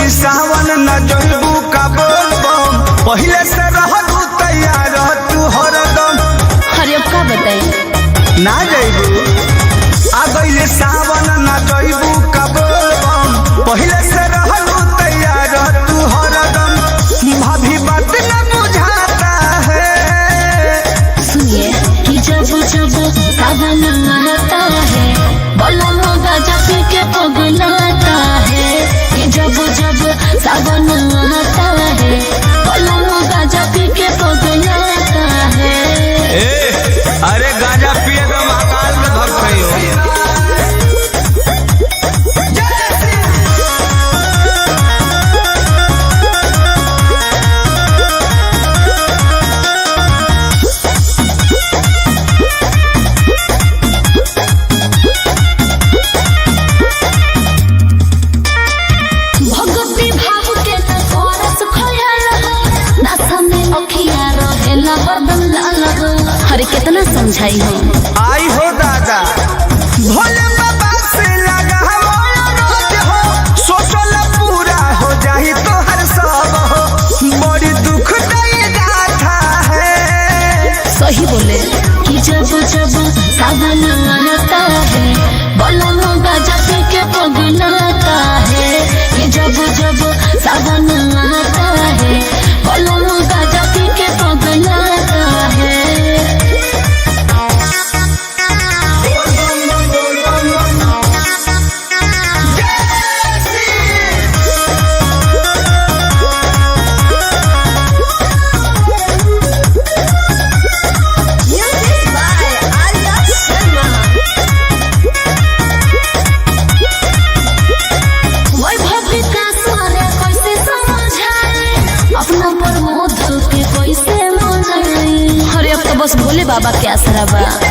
सावन न जइबू का बोलबम पहले से रहू तैयार तू हरदम। अरे अब का बताई ना जइबू आ गइले सावन न जइबू का बोलबम पहले से रहू तैयार तू हरदम। भाभी बात न बुझाता है। सुनिए कि जब जब सावन आता है बोला मोगा जब के पगलाता है कि जब जब सावन आता है बोला मोगा जब के पगलाता है। अरे गांजा पिए तो महाकाल में भक्त है हो। अरे कितना समझाई हम आई हो दादा भोले बाबा से लगा रोज हो सोचल पूरा हो जाही तो हर सब हो बड़ी दुख दई गाथा है। सही बोले कि जब जब सावन आता है बोला मोगा जब के पगलाता है कि जब जब सावन आता है बोला मोगा जब के पगलाता है। अपना प्रमोद के कैसे मनाई। अरे अब तो बस भोले बाबा के आसरा बा।